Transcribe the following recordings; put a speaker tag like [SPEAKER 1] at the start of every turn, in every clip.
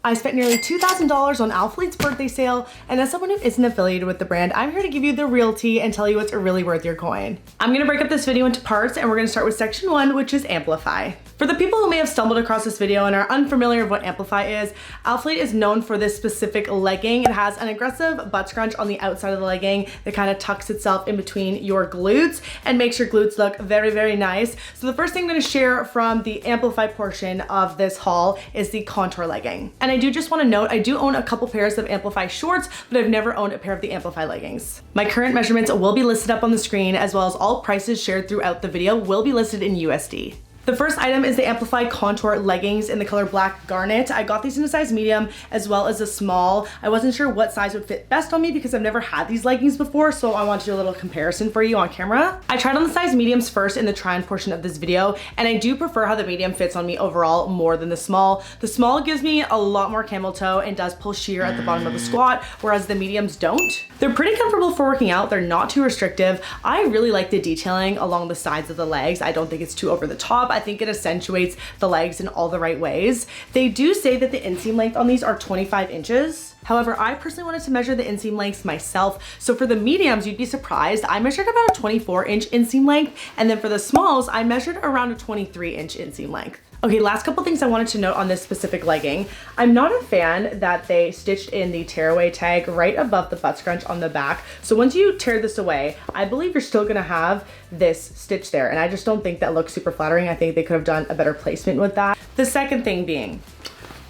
[SPEAKER 1] I spent nearly $2,000 on Alphalete's birthday sale, and as someone who isn't affiliated with the brand, I'm here to give you the real tea and tell you it's really worth your coin. I'm gonna break up this video into parts, and we're gonna start with section 1, which is Amplify. For the people who may have stumbled across this video and are unfamiliar with what Amplify is, Alphalete is known for this specific legging. It has an aggressive butt scrunch on the outside of the legging that kind of tucks itself in between your glutes and makes your glutes look very, very nice. So the first thing I'm gonna share from the Amplify portion of this haul is the contour legging. And I do just wanna note, I do own a couple pairs of Amplify shorts, but I've never owned a pair of the Amplify leggings. My current measurements will be listed up on the screen, as well as all prices shared throughout the video will be listed in USD. The first item is the Amplify Contour Leggings in the color Black Garnet. I got these in a size medium as well as a small. I wasn't sure what size would fit best on me because I've never had these leggings before, so I wanted to do a little comparison for you on camera. I tried on the size mediums first in the try-on portion of this video, and I do prefer how the medium fits on me overall more than the small. The small gives me a lot more camel toe and does pull sheer at the bottom of the squat, whereas the mediums don't. They're pretty comfortable for working out. They're not too restrictive. I really like the detailing along the sides of the legs. I don't think it's too over the top. I think it accentuates the legs in all the right ways. They do say that the inseam length on these are 25 inches. However, I personally wanted to measure the inseam lengths myself. So for the mediums, you'd be surprised. I measured about a 24-inch inseam length. And then for the smalls, I measured around a 23-inch inseam length. Okay, last couple things I wanted to note on this specific legging. I'm not a fan that they stitched in the tearaway tag right above the butt scrunch on the back. So once you tear this away, I believe you're still gonna have this stitch there. And I just don't think that looks super flattering. I think they could have done a better placement with that. The second thing being,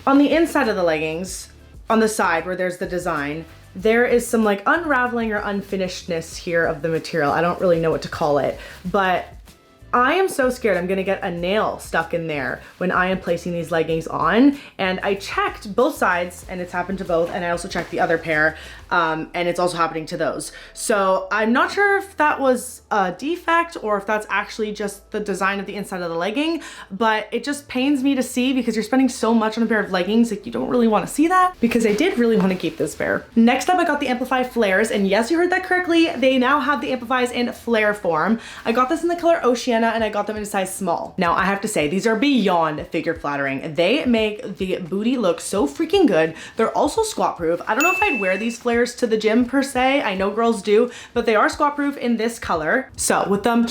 [SPEAKER 1] on the inside of the leggings, on the side where there's the design, there is some like unraveling or unfinishedness here of the material. I don't really know what to call it, but I am so scared I'm gonna get a nail stuck in there when I am placing these leggings on. And I checked both sides and it's happened to both. And I also checked the other pair and it's also happening to those. So I'm not sure if that was a defect or if that's actually just the design of the inside of the legging, but it just pains me to see because you're spending so much on a pair of leggings, like you don't really wanna see that, because I did really wanna keep this pair. Next up, I got the Amplify flares, and yes, you heard that correctly. They now have the Amplifies in flare form. I got this in the color Oceania, and I got them in a size small. Now I have to say, these are beyond figure flattering. They make the booty look so freaking good. They're also squat proof. I don't know if I'd wear these flares to the gym per se. I know girls do, but they are squat proof in this color. So with them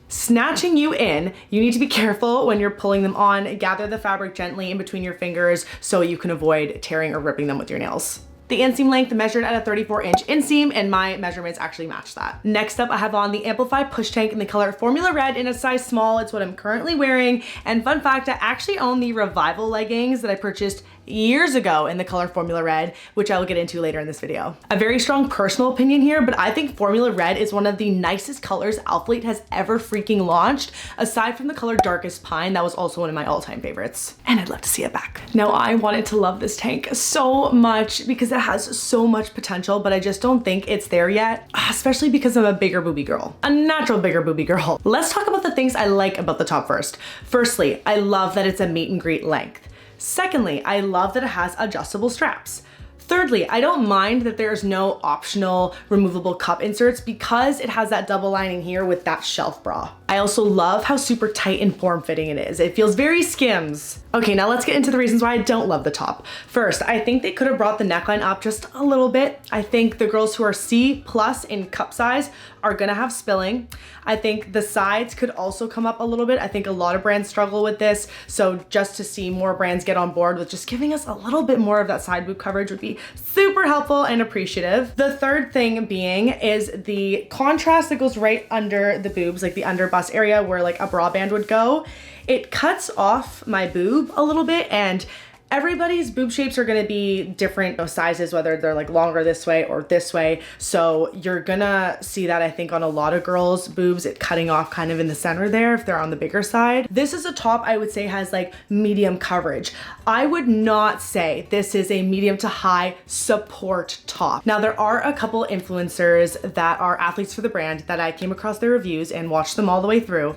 [SPEAKER 1] snatching you in, you need to be careful when you're pulling them on. Gather the fabric gently in between your fingers so you can avoid tearing or ripping them with your nails. The inseam length measured at a 34-inch inseam, and my measurements actually match that. Next up, I have on the Amplify push tank in the color Formula Red in a size small. It's what I'm currently wearing. And fun fact, I actually own the Revival leggings that I purchased years ago in the color Formula Red, which I will get into later in this video. A very strong personal opinion here, but I think Formula Red is one of the nicest colors Alphalete has ever freaking launched, aside from the color Darkest Pine. That was also one of my all-time favorites, and I'd love to see it back. Now, I wanted to love this tank so much because it has so much potential, but I just don't think it's there yet, especially because I'm a bigger boobie girl, a natural bigger boobie girl. Let's talk about the things I like about the top first. Firstly, I love that it's a meet and greet length. Secondly, I love that it has adjustable straps. Thirdly, I don't mind that there's no optional removable cup inserts because it has that double lining here with that shelf bra. I also love how super tight and form-fitting it is. It feels very Skims. Okay, now let's get into the reasons why I don't love the top. First, I think they could have brought the neckline up just a little bit. I think the girls who are C+ in cup size are gonna have spilling. I think the sides could also come up a little bit. I think a lot of brands struggle with this. So just to see more brands get on board with just giving us a little bit more of that side boob coverage would be super helpful and appreciative. The third thing being is the contrast that goes right under the boobs, like the under bust area where like a bra band would go. It cuts off my boob a little bit, and everybody's boob shapes are gonna be different sizes, whether they're like longer this way or this way. So you're gonna see that, I think, on a lot of girls' boobs, it cutting off kind of in the center there if they're on the bigger side. This is a top I would say has like medium coverage. I would not say this is a medium to high support top. Now there are a couple influencers that are athletes for the brand that I came across their reviews and watched them all the way through.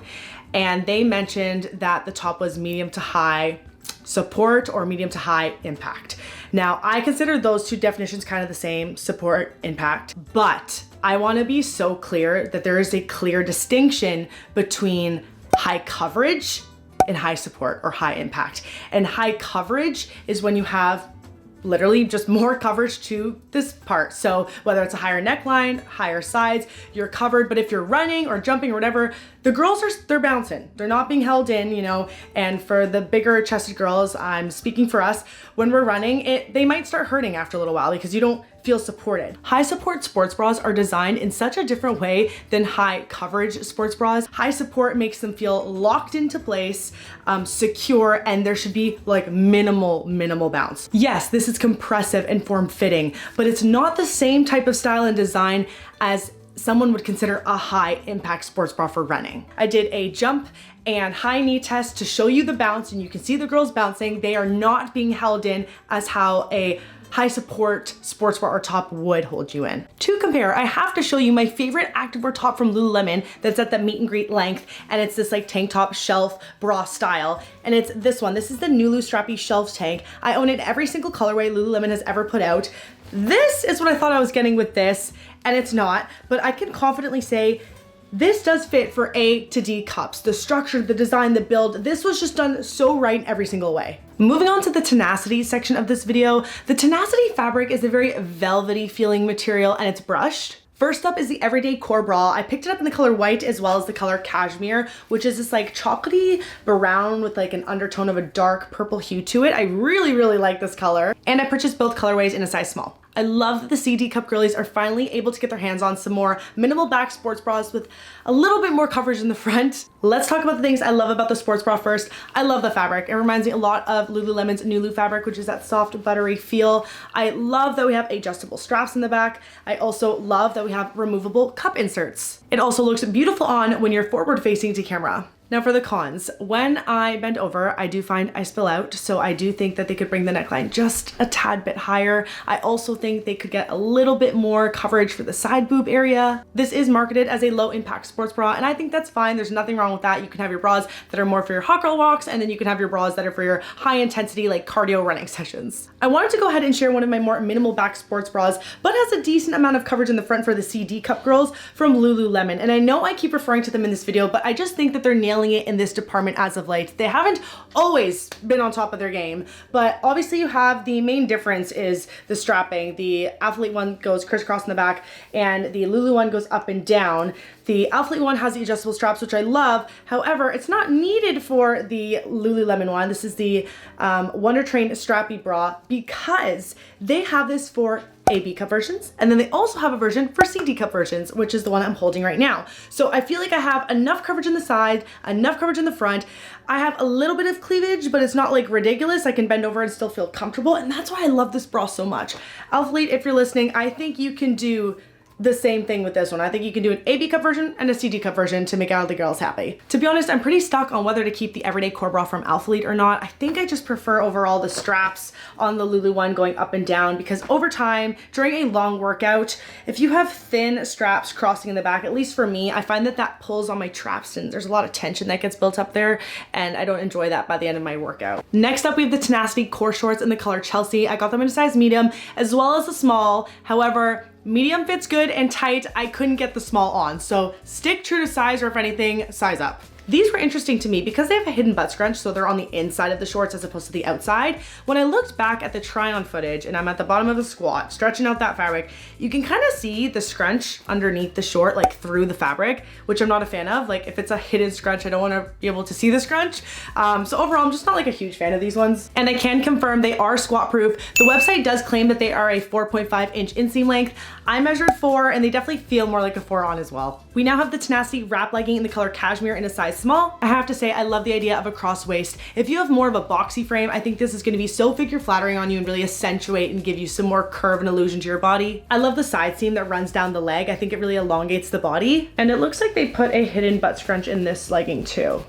[SPEAKER 1] And they mentioned that the top was medium to high support or medium to high impact. Now, I consider those two definitions kind of the same, support, impact, but I wanna be so clear that there is a clear distinction between high coverage and high support or high impact. And high coverage is when you have literally just more coverage to this part. So whether it's a higher neckline, higher sides, you're covered. But if you're running or jumping or whatever, the girls they're bouncing. They're not being held in, you know, and for the bigger chested girls, I'm speaking for us, when we're running, they might start hurting after a little while because you don't feel supported. High support sports bras are designed in such a different way than high coverage sports bras. High support makes them feel locked into place, secure, and there should be like minimal bounce. Yes, this is compressive and form-fitting, but it's not the same type of style and design as someone would consider a high impact sports bra for running. I did a jump and high knee test to show you the bounce, and you can see the girls bouncing. They are not being held in as how a high support sports bra or top would hold you in. To compare, I have to show you my favorite activewear top from Lululemon that's at the meet and greet length, and it's this like tank top shelf bra style, and it's this one. This is the Nulu Strappy Shelf Tank. I own it every single colorway Lululemon has ever put out. This is what I thought I was getting with this, and it's not, but I can confidently say this does fit for A to D cups. The structure, the design, the build, this was just done so right in every single way. Moving on to the Tenacity section of this video, the Tenacity fabric is a very velvety feeling material and it's brushed. First up is the Everyday Core Bra. I picked it up in the color white as well as the color cashmere, which is this like chocolatey brown with like an undertone of a dark purple hue to it. I really like this color. And I purchased both colorways in a size small. I love that the CD cup girlies are finally able to get their hands on some more minimal back sports bras with a little bit more coverage in the front. Let's talk about the things I love about the sports bra first. I love the fabric. It reminds me a lot of Lululemon's Nulu fabric, which is that soft, buttery feel. I love that we have adjustable straps in the back. I also love that we have removable cup inserts. It also looks beautiful on when you're forward facing to camera. Now for the cons, when I bend over, I do find I spill out, so I do think that they could bring the neckline just a tad bit higher. I also think they could get a little bit more coverage for the side boob area. This is marketed as a low impact sports bra, and I think that's fine. There's nothing wrong with that. You can have your bras that are more for your hot girl walks, and then you can have your bras that are for your high intensity like cardio running sessions. I wanted to go ahead and share one of my more minimal back sports bras, but has a decent amount of coverage in the front for the CD cup girls from Lululemon. And I know I keep referring to them in this video, but I just think that they're nailing it in this department as of late. They haven't always been on top of their game, but obviously you have the main difference is the strapping. The Alphalete one goes crisscross in the back and the Lulu one goes up and down. The Alphalete one has the adjustable straps, which I love. However, it's not needed for the Lululemon one. This is the Wonder Train Strappy Bra because they have this for AB cup versions, and then they also have a version for CD cup versions, which is the one I'm holding right now. So I feel like I have enough coverage in the side, enough coverage in the front. I have a little bit of cleavage, but it's not like ridiculous. I can bend over and still feel comfortable, and that's why I love this bra so much. Alphalete, if you're listening, I think you can do the same thing with this one. I think you can do an AB cup version and a CD cup version to make all the girls happy. To be honest, I'm pretty stuck on whether to keep the Everyday Core Bra from Alphalete or not. I think I just prefer overall the straps on the Lulu one going up and down, because over time, during a long workout, if you have thin straps crossing in the back, at least for me, I find that that pulls on my traps and there's a lot of tension that gets built up there, and I don't enjoy that by the end of my workout. Next up, we have the Tenacity Core Shorts in the color Chelsea. I got them in a size medium as well as a small. However, medium fits good and tight. I couldn't get the small on, so stick true to size, or if anything, size up. These were interesting to me because they have a hidden butt scrunch, so they're on the inside of the shorts as opposed to the outside. When I looked back at the try-on footage and I'm at the bottom of the squat, stretching out that fabric, you can kind of see the scrunch underneath the short, like through the fabric, which I'm not a fan of. Like if it's a hidden scrunch, I don't want to be able to see the scrunch. So overall, I'm just not like a huge fan of these ones. And I can confirm they are squat proof. The website does claim that they are a 4.5 inch inseam length. I measured 4 and they definitely feel more like a 4 on as well. We now have the Tenacity wrap legging in the color cashmere in a size small. I have to say, I love the idea of a cross waist. If you have more of a boxy frame, I think this is gonna be so figure flattering on you and really accentuate and give you some more curve and illusion to your body. I love the side seam that runs down the leg. I think it really elongates the body. And it looks like they put a hidden butt scrunch in this legging too.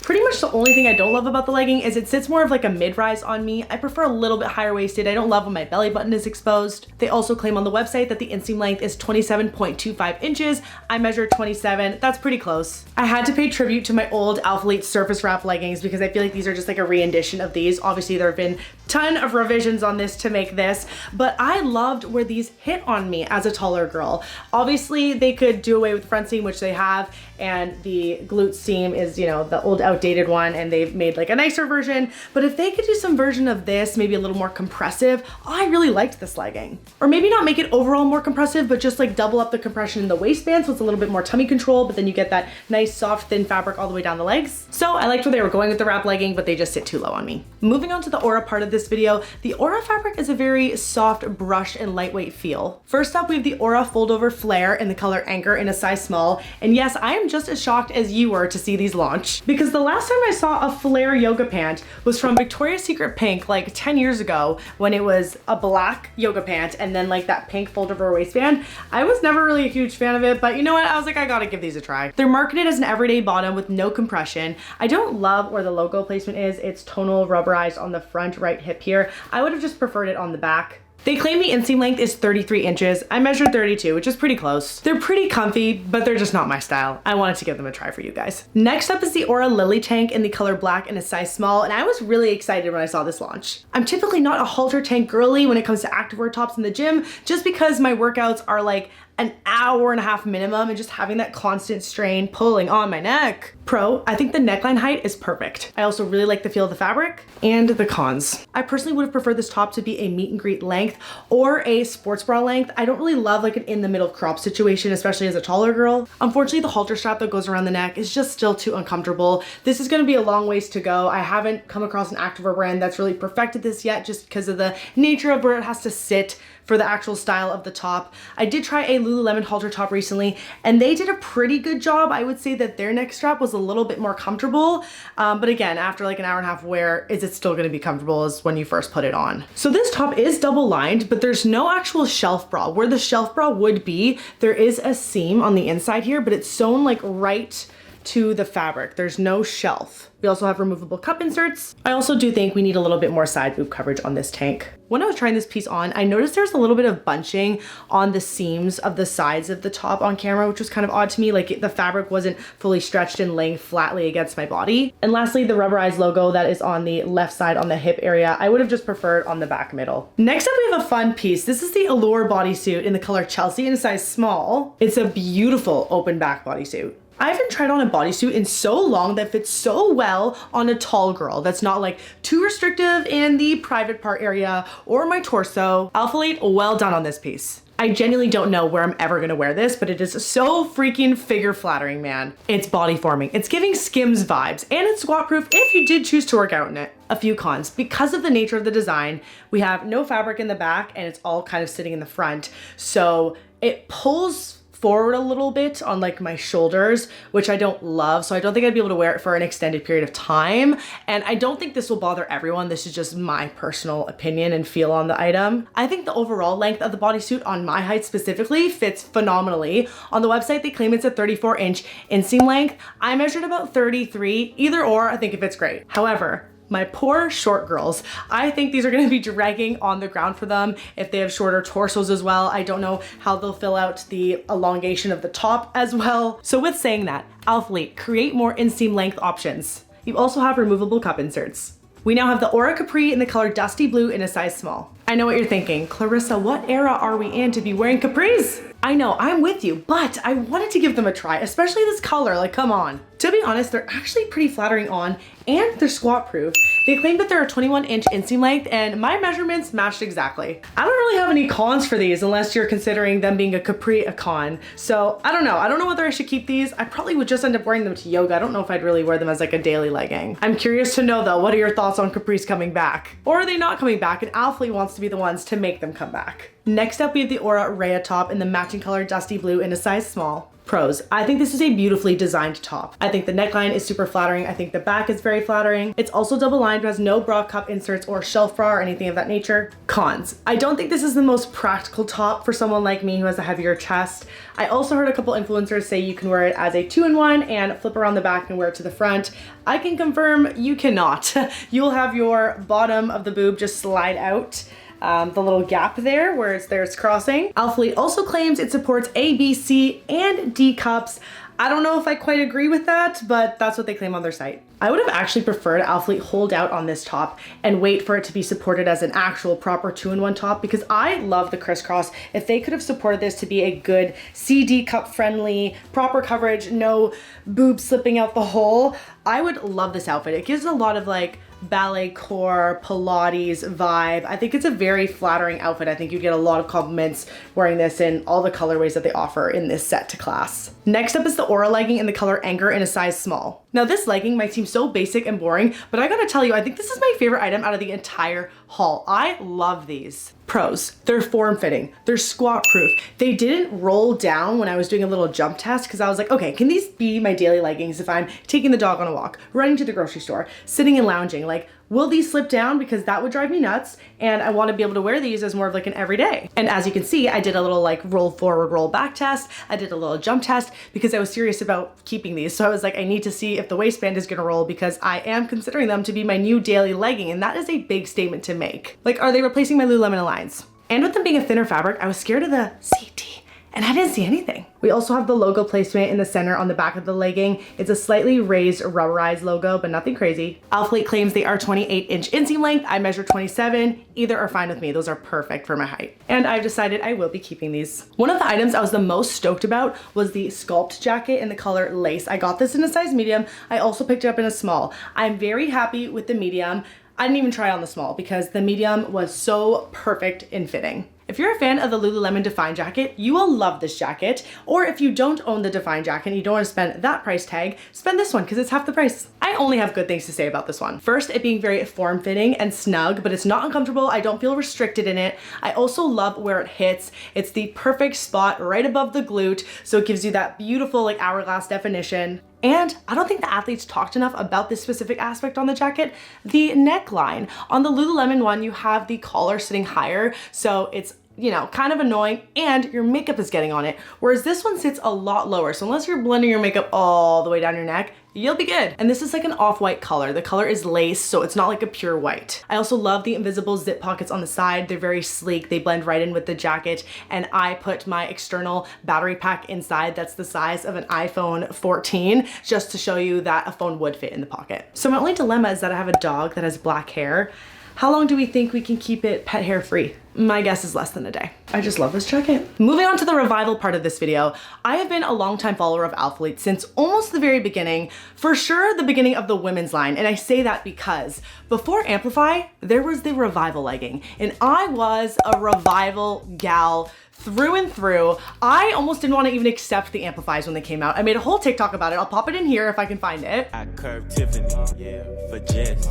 [SPEAKER 1] Pretty much the only thing I don't love about the legging is it sits more of like a mid-rise on me. I prefer a little bit higher waisted. I don't love when my belly button is exposed. They also claim on the website that the inseam length is 27.25 inches. I measured 27, that's pretty close. I had to pay tribute to my old Alphalete surface wrap leggings because I feel like these are just like a re-edition of these. Obviously there have been a ton of revisions on this to make this, but I loved where these hit on me as a taller girl. Obviously they could do away with the front seam, which they have, and the glute seam is, you know, the old outdated one, and they've made like a nicer version. But if they could do some version of this, maybe a little more compressive, I really liked this legging. Or maybe not make it overall more compressive, but just like double up the compression in the waistband so it's a little bit more tummy control, but then you get that nice soft thin fabric all the way down the legs. So I liked where they were going with the wrap legging, but they just sit too low on me. Moving on to the Aura part of this video, the Aura fabric is a very soft brush and lightweight feel. First up, we have the Aura Foldover Flare in the color Anchor in a size small. And yes, I am just as shocked as you were to see these launch, because the last time I saw a flare yoga pant was from Victoria's Secret Pink like 10 years ago, when it was a black yoga pant and then like that pink foldover waistband. I was never really a huge fan of it, but you know what? I was like, I gotta give these a try. They're marketed as an everyday bottom with no compression. I don't love where the logo placement is. It's tonal rubberized on the front right hip here. I would have just preferred it on the back. They claim the inseam length is 33 inches. I measured 32, which is pretty close. They're pretty comfy, but they're just not my style. I wanted to give them a try for you guys. Next up is the Aura Lilly tank in the color black in a size small, and I was really excited when I saw this launch. I'm typically not a halter tank girly when it comes to activewear tops in the gym, just because my workouts are like an hour and a half minimum, and just having that constant strain pulling on my neck. Pro, I think the neckline height is perfect. I also really like the feel of the fabric. And the cons. I personally would have preferred this top to be a meet and greet length or a sports bra length. I don't really love like an in the middle crop situation, especially as a taller girl. Unfortunately, the halter strap that goes around the neck is just still too uncomfortable. This is gonna be a long ways to go. I haven't come across an activewear brand that's really perfected this yet, just because of the nature of where it has to sit for the actual style of the top. I did try a Lululemon halter top recently, and they did a pretty good job. I would say that their neck strap was a little bit more comfortable. But again, after like an hour and a half wear, is it still gonna be comfortable as when you first put it on? So this top is double lined, but there's no actual shelf bra. Where the shelf bra would be, there is a seam on the inside here, but it's sewn like right to the fabric. There's no shelf. We also have removable cup inserts. I also do think we need a little bit more side boob coverage on this tank. When I was trying this piece on, I noticed there's a little bit of bunching on the seams of the sides of the top on camera, which was kind of odd to me. Like the fabric wasn't fully stretched and laying flatly against my body. And lastly, the rubberized logo that is on the left side on the hip area, I would have just preferred on the back middle. Next up, we have a fun piece. This is the Allure bodysuit in the color Chelsea in a size small. It's a beautiful open back bodysuit. I haven't tried on a bodysuit in so long that fits so well on a tall girl that's not like too restrictive in the private part area or my torso. Alphalete, well done on this piece. I genuinely don't know where I'm ever gonna wear this, but it is so freaking figure flattering, man. It's body forming. It's giving Skims vibes, and it's squat proof if you did choose to work out in it. A few cons. Because of the nature of the design, we have no fabric in the back and it's all kind of sitting in the front. So it pulls forward a little bit on like my shoulders, which I don't love. So I don't think I'd be able to wear it for an extended period of time. And I don't think this will bother everyone. This is just my personal opinion and feel on the item. I think the overall length of the bodysuit on my height specifically fits phenomenally. On the website, they claim it's a 34-inch inseam length. I measured about 33, either or, I think it fits great. However, my poor short girls, I think these are gonna be dragging on the ground for them if they have shorter torsos as well. I don't know how they'll fill out the elongation of the top as well. So with saying that, Alphalete, create more inseam length options. You also have removable cup inserts. We now have the Aura Capri in the color Dusty Blue in a size small. I know what you're thinking. Clarissa, what era are we in to be wearing capris? I know, I'm with you, but I wanted to give them a try, especially this color, like come on. To be honest, they're actually pretty flattering on, and they're squat proof. They claim that they're a 21-inch inseam length, and my measurements matched exactly. I don't really have any cons for these unless you're considering them being a capri a con. So I don't know. I don't know whether I should keep these. I probably would just end up wearing them to yoga. I don't know if I'd really wear them as like a daily legging. I'm curious to know though, what are your thoughts on capris coming back? Or are they not coming back and Alphalete wants to be the ones to make them come back? Next up, we have the Aura Reya top in the matching color Dusty Blue in a size small. Pros, I think this is a beautifully designed top. I think the neckline is super flattering. I think the back is very flattering. It's also double lined, but has no bra cup inserts or shelf bra or anything of that nature. Cons, I don't think this is the most practical top for someone like me who has a heavier chest. I also heard a couple influencers say you can wear it as a 2-in-1 and flip around the back and wear it to the front. I can confirm you cannot. You'll have your bottom of the boob just slide out. The little gap there where it's crossing. Alphalete also claims it supports A, B, C, and D cups. I don't know if I quite agree with that, but that's what they claim on their site. I would have actually preferred Alphalete hold out on this top and wait for it to be supported as an actual proper 2-in-1 top, because I love the crisscross. If they could have supported this to be a good CD cup friendly, proper coverage, no boobs slipping out the hole, I would love this outfit. It gives a lot of like ballet core, Pilates vibe. I think it's a very flattering outfit. I think you get a lot of compliments wearing this in all the colorways that they offer in this set to class. Next up is the Aura legging in the color Anger in a size small. Now this legging might seem so basic and boring, but I gotta tell you, I think this is my favorite item out of the entire haul. I love these. Pros, they're form-fitting, they're squat-proof. They didn't roll down when I was doing a little jump test because I was like, okay, can these be my daily leggings if I'm taking the dog on a walk, running to the grocery store, sitting and lounging? Like, will these slip down? Because that would drive me nuts, and I want to be able to wear these as more of like an everyday. And as you can see, I did a little like roll forward, roll back test. I did a little jump test because I was serious about keeping these. So I was like, I need to see if the waistband is gonna roll because I am considering them to be my new daily legging, and that is a big statement to make. Like, are they replacing my Lululemon Alliance? And with them being a thinner fabric, I was scared of the CT, and I didn't see anything. We also have the logo placement in the center on the back of the legging. It's a slightly raised rubberized logo, but nothing crazy. Alphalete claims they are 28-inch inseam length. I measure 27. Either are fine with me. Those are perfect for my height. And I've decided I will be keeping these. One of the items I was the most stoked about was the Sculpt jacket in the color Lace. I got this in a size medium. I also picked it up in a small. I'm very happy with the medium. I didn't even try on the small because the medium was so perfect in fitting. If you're a fan of the Lululemon Define jacket, you will love this jacket. Or if you don't own the Define jacket and you don't want to spend that price tag, spend this one because it's half the price. I only have good things to say about this one. First, it being very form-fitting and snug, but it's not uncomfortable. I don't feel restricted in it. I also love where it hits. It's the perfect spot right above the glute, so it gives you that beautiful like hourglass definition. And I don't think the athletes talked enough about this specific aspect on the jacket, the neckline. On the Lululemon one, you have the collar sitting higher, so it's, you know, kind of annoying, and your makeup is getting on it. Whereas this one sits a lot lower, so unless you're blending your makeup all the way down your neck, you'll be good. And this is like an off-white color. The color is lace, so it's not like a pure white. I also love the invisible zip pockets on the side. They're very sleek. They blend right in with the jacket. And I put my external battery pack inside that's the size of an iPhone 14, just to show you that a phone would fit in the pocket. So my only dilemma is that I have a dog that has black hair. How long do we think we can keep it pet hair free? My guess is less than a day. I just love this jacket. Moving on to the revival part of this video, I have been a longtime follower of Alphalete since almost the very beginning, for sure the beginning of the women's line. And I say that because before Amplify, there was the revival legging, and I was a revival gal through and through. I almost didn't want to even accept the Amplifies when they came out. I made a whole TikTok about it. I'll pop it in here if I can find it.
[SPEAKER 2] I curved Tiffany, yeah, for Jess.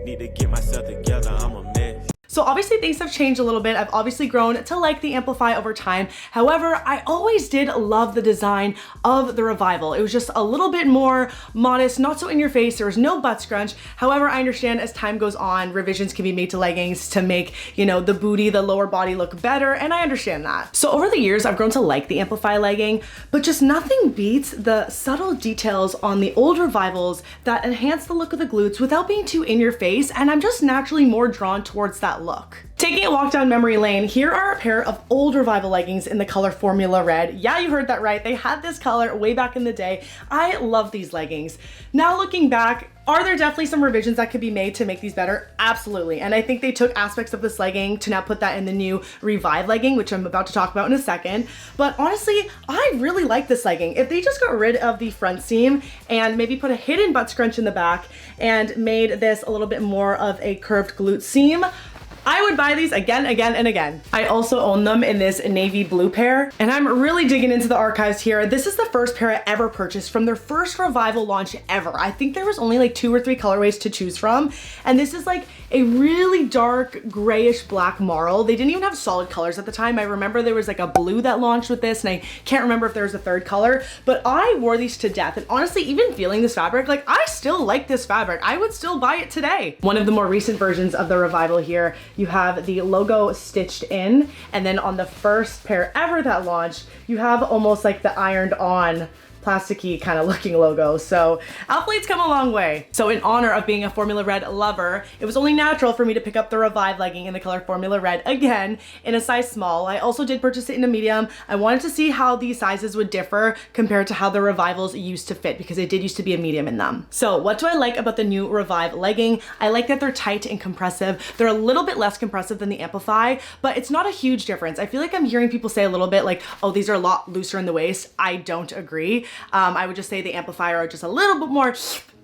[SPEAKER 2] Need to get myself together, I'm a mess.
[SPEAKER 1] So obviously things have changed a little bit. I've obviously grown to like the Amplify over time. However, I always did love the design of the Revival. It was just a little bit more modest, not so in your face. There was no butt scrunch. However, I understand as time goes on, revisions can be made to leggings to make, you know, the booty, the lower body look better, and I understand that. So over the years, I've grown to like the Amplify legging, but just nothing beats the subtle details on the old Revivals that enhance the look of the glutes without being too in your face, and I'm just naturally more drawn towards that look. Taking a walk down memory lane, here are a pair of old Revival leggings in the color Formula Red. Yeah, you heard that right. They had this color way back in the day. I love these leggings. Now looking back, are there definitely some revisions that could be made to make these better? Absolutely. And I think they took aspects of this legging to now put that in the new Revive legging, which I'm about to talk about in a second. But honestly, I really like this legging. If they just got rid of the front seam and maybe put a hidden butt scrunch in the back and made this a little bit more of a curved glute seam, I would buy these again, and again. I also own them in this navy blue pair, and I'm really digging into the archives here. This is the first pair I ever purchased from their first Revival launch ever. I think there was only like 2 or 3 colorways to choose from, and this is like a really dark grayish black marl. They didn't even have solid colors at the time. I remember there was like a blue that launched with this, and I can't remember if there was a third color, but I wore these to death. And honestly, even feeling this fabric, like I still like this fabric. I would still buy it today. One of the more recent versions of the Revival here, you have the logo stitched in, and then on the first pair ever that launched, you have almost like the ironed on plasticky kind of looking logo. So Alphalete's come a long way. So in honor of being a Formula Red lover, it was only natural for me to pick up the Revive legging in the color Formula Red again in a size small. I also did purchase it in a medium. I wanted to see how these sizes would differ compared to how the Revivals used to fit, because it did used to be a medium in them. So what do I like about the new Revive legging? I like that they're tight and compressive. They're a little bit less compressive than the Amplify, but it's not a huge difference. I feel like I'm hearing people say a little bit like, oh, these are a lot looser in the waist. I don't agree. I would just say the Amplifier are just a little bit more,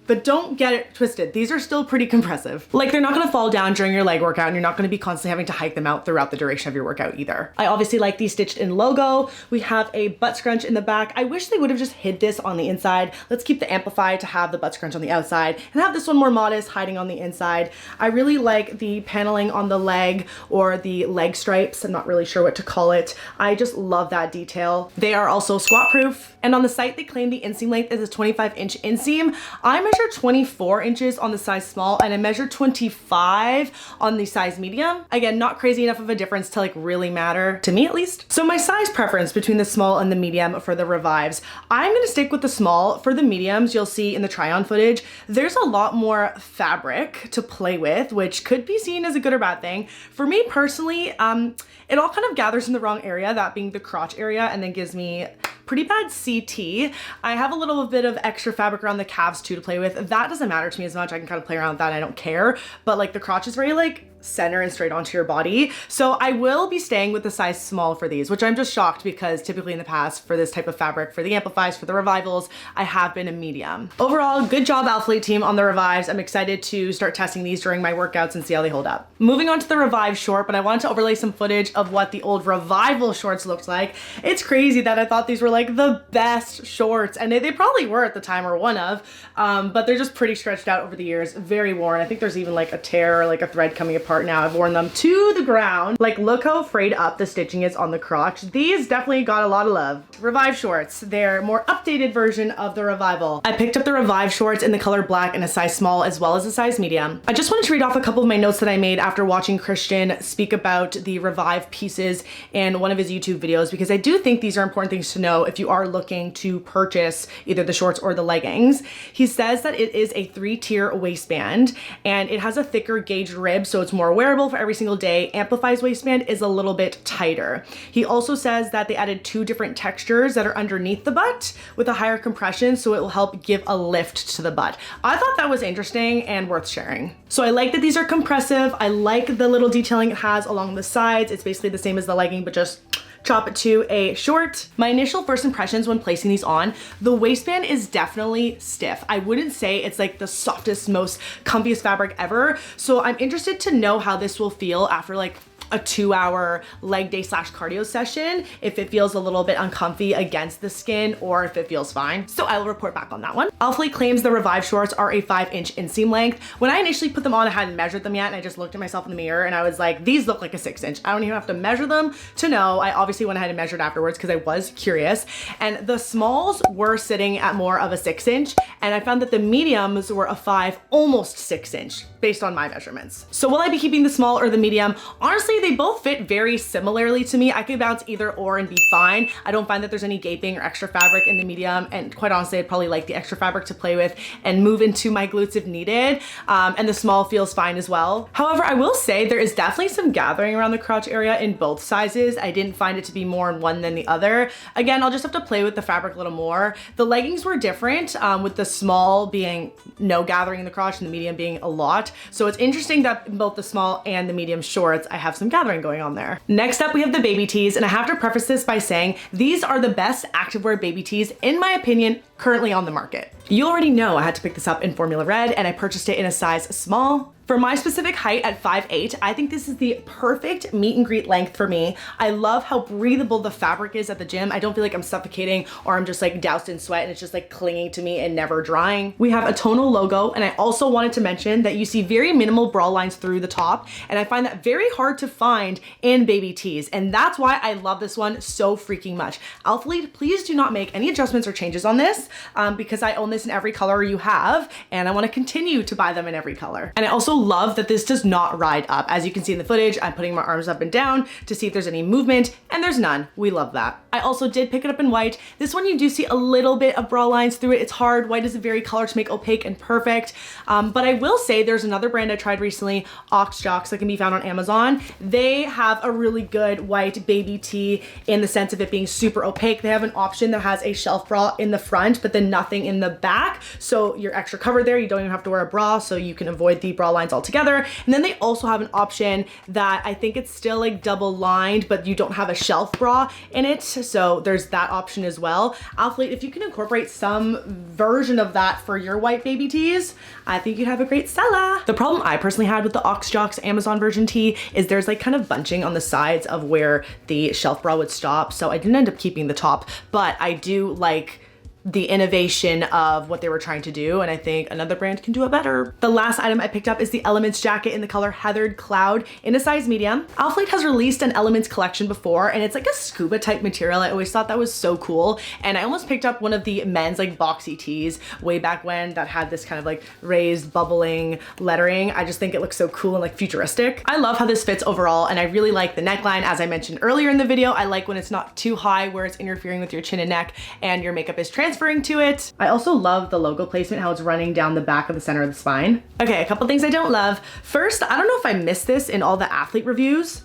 [SPEAKER 1] but don't get it twisted. These are still pretty compressive. Like, they're not gonna fall down during your leg workout, and you're not gonna be constantly having to hike them out throughout the duration of your workout either. I obviously like these stitched in logo. We have a butt scrunch in the back. I wish they would have just hid this on the inside. Let's keep the Amplify to have the butt scrunch on the outside and have this one more modest, hiding on the inside. I really like the paneling on the leg, or the leg stripes. I'm not really sure what to call it. I just love that detail. They are also squat proof. And on the site, they claim the inseam length is a 25-inch inseam. I measure 24 inches on the size small, and I measure 25 on the size medium. Again, not crazy enough of a difference to like really matter, to me at least. So my size preference between the small and the medium for the Revives, I'm gonna stick with the small. For the mediums, you'll see in the try-on footage, there's a lot more fabric to play with, which could be seen as a good or bad thing. For me personally, it all kind of gathers in the wrong area, that being the crotch area, and then gives me pretty bad CT. I have a little bit of extra fabric around the calves too to play with. That doesn't matter to me as much. I can kind of play around with that. I don't care. But like the crotch is very like center and straight onto your body. So I will be staying with the size small for these, which I'm just shocked because typically in the past for this type of fabric, for the Amplifies, for the Revivals, I have been a medium. Overall, good job Alphalete team on the Revives. I'm excited to start testing these during my workouts and see how they hold up. Moving on to the Revive short, but I wanted to overlay some footage of what the old Revival shorts looked like. It's crazy that I thought these were like the best shorts, and they probably were at the time, or one of, but they're just pretty stretched out over the years, very worn. I think there's even like a tear or like a thread coming apart now. I've worn them to the ground. Like, look how frayed up the stitching is on the crotch. These definitely got a lot of love. Revive shorts, they're more updated version of the Revival. I picked up the Revive shorts in the color black in a size small as well as a size medium. I just wanted to read off a couple of my notes that I made after watching Christian speak about the Revive pieces in one of his YouTube videos, because I do think these are important things to know if you are looking to purchase either the shorts or the leggings. He says that it is a 3-tier waistband, and it has a thicker gauge rib, so it's more wearable for every single day. Amplify's waistband is a little bit tighter. He also says that they added 2 different textures that are underneath the butt with a higher compression, so it will help give a lift to the butt. I thought that was interesting and worth sharing. So I like that these are compressive. I like the little detailing it has along the sides. It's basically the same as the legging, but just chop it to a short. My initial first impressions when placing these on, the waistband is definitely stiff. I wouldn't say it's like the softest, most comfiest fabric ever. So I'm interested to know how this will feel after like a 2-hour leg day / cardio session, if it feels a little bit uncomfy against the skin or if it feels fine. So I will report back on that one. Alphalete claims the Revive shorts are a 5-inch inseam length. When I initially put them on, I hadn't measured them yet, and I just looked at myself in the mirror and I was like, these look like a 6-inch. I don't even have to measure them to know. I obviously went ahead and measured afterwards because I was curious, and the smalls were sitting at more of a 6-inch, and I found that the mediums were a 5, almost 6-inch based on my measurements. So will I be keeping the small or the medium? Honestly, they both fit very similarly to me. I could bounce either or and be fine. I don't find that there's any gaping or extra fabric in the medium, and quite honestly, I'd probably like the extra fabric to play with and move into my glutes if needed. And the small feels fine as well. However, I will say there is definitely some gathering around the crotch area in both sizes. I didn't find it to be more in one than the other. Again, I'll just have to play with the fabric a little more. The leggings were different, with the small being no gathering in the crotch and the medium being a lot. So it's interesting that in both the small and the medium shorts, I have some gathering going on there. Next up, we have the baby tees, and I have to preface this by saying these are the best activewear baby tees, in my opinion, currently on the market. You already know I had to pick this up in Formula Red, and I purchased it in a size small. For my specific height at 5'8", I think this is the perfect meet and greet length for me. I love how breathable the fabric is at the gym. I don't feel like I'm suffocating or I'm just like doused in sweat and it's just like clinging to me and never drying. We have a tonal logo, and I also wanted to mention that you see very minimal bra lines through the top, and I find that very hard to find in baby tees, and that's why I love this one so freaking much. Alphalete, please do not make any adjustments or changes on this, because I own this in every color you have, and I want to continue to buy them in every color. And I also love that this does not ride up. As you can see in the footage, I'm putting my arms up and down to see if there's any movement, and there's none. We love that. I also did pick it up in white. This one you do see a little bit of bra lines through it. It's hard. White is a very color to make opaque and perfect. But I will say there's another brand I tried recently, Ox Jocks, that can be found on Amazon. They have a really good white baby tee in the sense of it being super opaque. They have an option that has a shelf bra in the front, but then nothing in the back. So you're extra covered there. You don't even have to wear a bra, so you can avoid the bra lines altogether. And then they also have an option that I think it's still like double lined, but you don't have a shelf bra in it. So there's that option as well. Alphalete, if you can incorporate some version of that for your white baby tees, I think you'd have a great seller. The problem I personally had with the Ox Jocks Amazon version tee is there's like kind of bunching on the sides of where the shelf bra would stop. So I didn't end up keeping the top, but I do like the innovation of what they were trying to do, and I think another brand can do it better. The last item I picked up is the Elements jacket in the color Heathered Cloud in a size medium. Alphalete has released an Elements collection before, and it's like a scuba type material. I always thought that was so cool, and I almost picked up one of the men's like boxy tees way back when that had this kind of like raised bubbling lettering. I just think it looks so cool and like futuristic. I love how this fits overall, and I really like the neckline. As I mentioned earlier in the video, I like when it's not too high where it's interfering with your chin and neck and your makeup is transferring to it. I also love the logo placement, how it's running down the back of the center of the spine. Okay, a couple things I don't love. First, I don't know if I missed this in all the athlete reviews.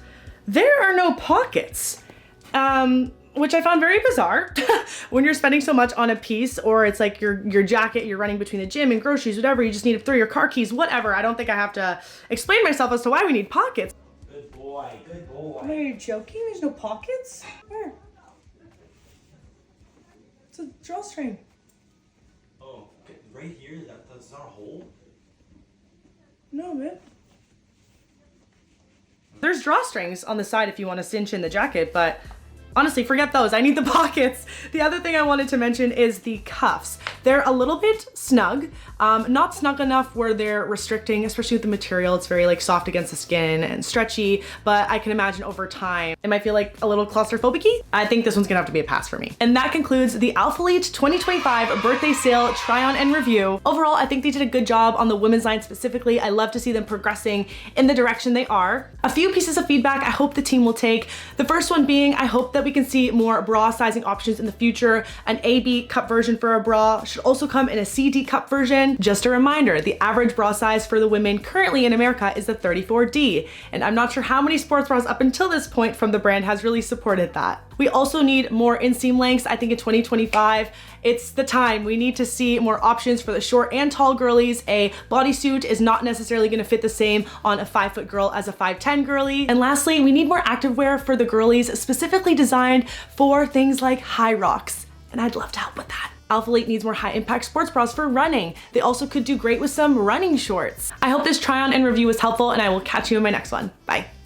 [SPEAKER 1] There are no pockets, which I found very bizarre. When you're spending so much on a piece, or it's like your jacket, you're running between the gym and groceries, whatever, you just need to throw your car keys, whatever. I don't think I have to explain myself as to why we need pockets.
[SPEAKER 3] Good boy, good boy.
[SPEAKER 1] Are you joking? There's no pockets? Where? It's a drawstring.
[SPEAKER 3] Oh, right here, that's not a hole?
[SPEAKER 1] No, man. There's drawstrings on the side if you want to cinch in the jacket, but honestly, forget those. I need the pockets. The other thing I wanted to mention is the cuffs. They're a little bit snug, not snug enough where they're restricting, especially with the material. It's very like soft against the skin and stretchy, but I can imagine over time, it might feel like a little claustrophobic-y. I think this one's gonna have to be a pass for me. And that concludes the Alphalete 2025 birthday sale try on and review. Overall, I think they did a good job on the women's line specifically. I love to see them progressing in the direction they are. A few pieces of feedback I hope the team will take. The first one being, I hope that we can see more bra sizing options in the future. An AB cup version for a bra should also come in a CD cup version. Just a reminder, the average bra size for the women currently in America is the 34D, and I'm not sure how many sports bras up until this point from the brand has really supported that. We also need more inseam lengths. I think in 2025, it's the time. We need to see more options for the short and tall girlies. A bodysuit is not necessarily gonna fit the same on a 5-foot girl as a 5'10" girly. And lastly, we need more activewear for the girlies, specifically designed for things like high rocks. And I'd love to help with that. Alphalete needs more high impact sports bras for running. They also could do great with some running shorts. I hope this try on and review was helpful, and I will catch you in my next one. Bye.